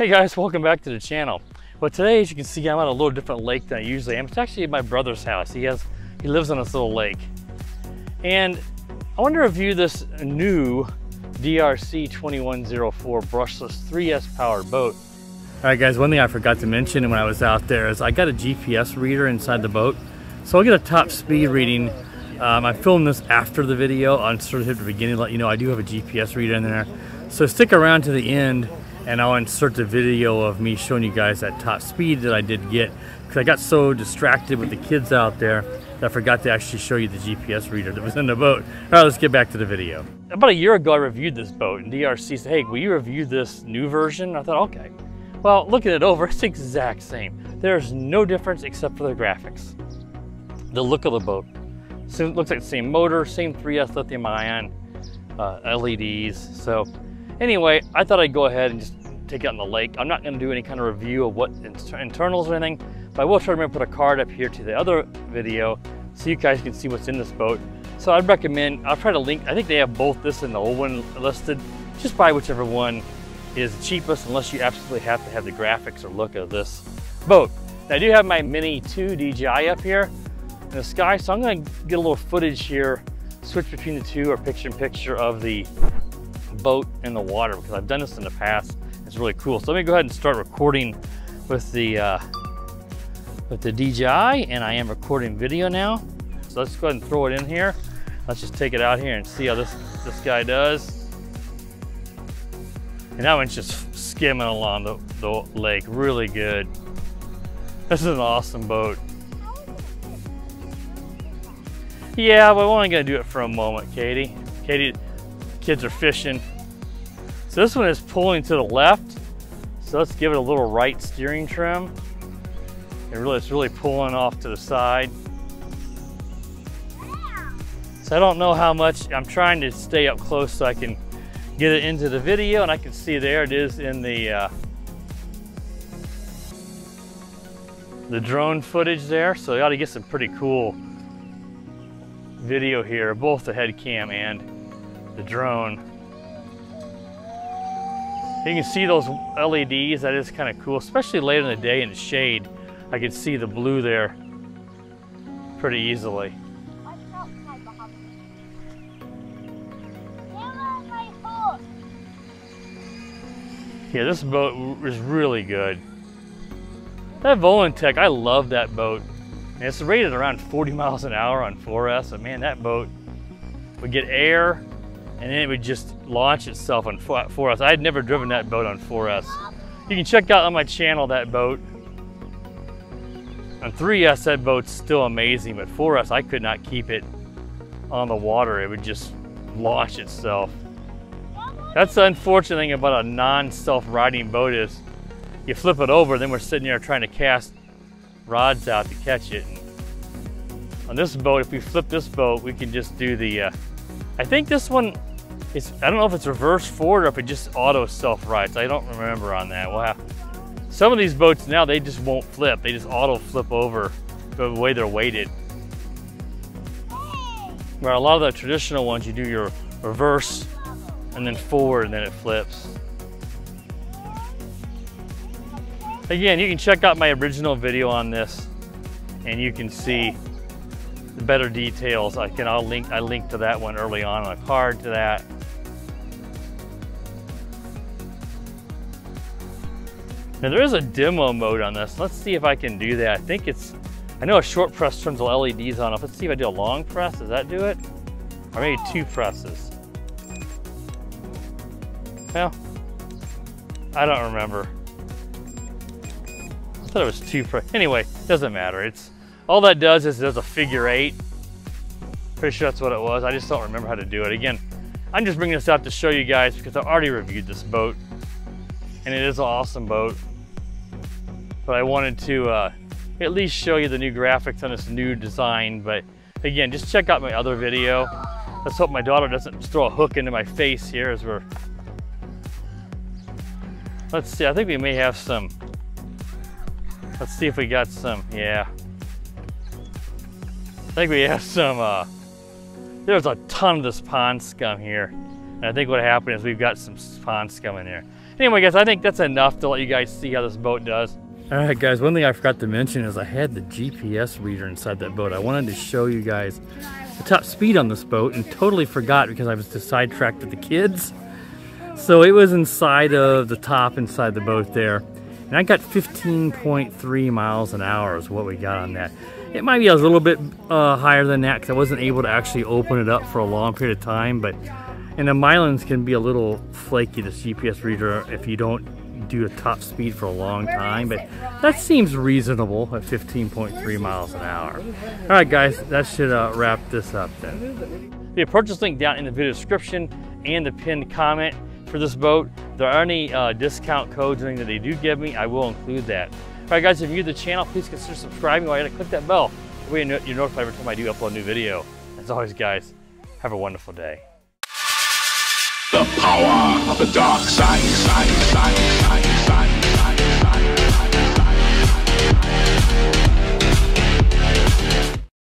Hey guys, welcome back to the channel. Well, today, as you can see, I'm at a little different lake than I usually am. It's actually at my brother's house. He lives on this little lake. And I want to review this new Deerc 2104 brushless 3S powered boat. All right guys, one thing I forgot to mention when I was out there is I got a GPS reader inside the boat. So I'll get a top speed reading. I filmed this after the video. I'll insert it at the beginning to let you know I do have a GPS reader in there. So stick around to the end and I'll insert the video of me showing you guys that top speed that I did get, because I got so distracted with the kids out there that I forgot to actually show you the GPS reader that was in the boat. All right, let's get back to the video. About a year ago I reviewed this boat and Deerc said, hey, will you review this new version? I thought, okay. Well, looking it over, it's the exact same. There's no difference except for the graphics. The look of the boat. So it looks like the same motor, same 3S lithium ion LEDs. So anyway, I thought I'd go ahead and just take it out in the lake. I'm not going to do any kind of review of what internals or anything, but I will try to put a card up here to the other video so you guys can see what's in this boat. So I'd recommend, I'll try to link, I think they have both this and the old one listed. Just buy whichever one is the cheapest, unless you absolutely have to have the graphics or look of this boat. Now, I do have my Mini 2 DJI up here in the sky, so I'm going to get a little footage here, switch between the two, or picture-in-picture of the boat in the water, because I've done this in the past. It's really cool. So let me go ahead and start recording with the DJI, and I am recording video now. So let's go ahead and throw it in here. Let's just take it out here and see how this guy does. And that one's just skimming along the lake, really good. This is an awesome boat. Yeah, but we're only gonna do it for a moment, Katie. Kids are fishing. So this one is pulling to the left. So let's give it a little right steering trim. It's really pulling off to the side. So I don't know how much, I'm trying to stay up close so I can get it into the video, and I can see there it is in the drone footage there. So you ought to get some pretty cool video here, both the head cam and the drone. You can see those LEDs, that is kind of cool, especially late in the day in the shade. I can see the blue there pretty easily. Yeah, this boat is really good. That Volantech, I love that boat. And it's rated around 40 miles an hour on 4S, and man, that boat would get air and then it would just launch itself on 4S. I had never driven that boat on 4S. You can check out on my channel that boat. On 3S, that boat's still amazing, but 4S, I could not keep it on the water. It would just launch itself. That's the unfortunate thing about a non-self-riding boat is you flip it over, then we're sitting there trying to cast rods out to catch it. And on this boat, if we flip this boat, we can just do the, I think this one, I don't know if it's reverse forward or if it just auto self-rides. I don't remember on that. Wow. Some of these boats now, they just won't flip. They just auto flip over the way they're weighted. Where a lot of the traditional ones, you do your reverse and then forward and then it flips. Again, you can check out my original video on this and you can see the better details. I linked to that one early on a card to that. Now there is a demo mode on this. Let's see if I can do that. I know a short press turns the LEDs on. Let's see if I do a long press. Does that do it? Or maybe two presses. Well, I don't remember. I thought it was two presses. Anyway, doesn't matter. All that does is it does a figure 8. Pretty sure that's what it was. I just don't remember how to do it. Again, I'm just bringing this out to show you guys because I already reviewed this boat. And it is an awesome boat. But I wanted to at least show you the new graphics on this new design. But again, just check out my other video. Let's hope my daughter doesn't just throw a hook into my face here as we're... Let's see, I think we may have some... Let's see if we got some, yeah. I think we have some, there's a ton of this pond scum here. And I think what happened is we've got some pond scum in there. Anyway, guys, I think that's enough to let you guys see how this boat does. All right, guys, one thing I forgot to mention is I had the GPS reader inside that boat. I wanted to show you guys the top speed on this boat and totally forgot because I was just sidetracked with the kids. So it was inside of the top inside the boat there. And I got 15.3 miles an hour is what we got on that. It might be a little bit higher than that because I wasn't able to actually open it up for a long period of time. And the milings can be a little flaky, this GPS reader, if you don't do a top speed for a long time. But that seems reasonable at 15.3 miles an hour. All right, guys, that should wrap this up then. The purchase link down in the video description and the pinned comment for this boat. If there are any discount codes or anything that they do give me, I will include that. All right, guys, if you're new to the channel, please consider subscribing while you're at it. Click that bell. That way you're notified every time I do upload a new video. As always, guys, have a wonderful day. The power of the dark side.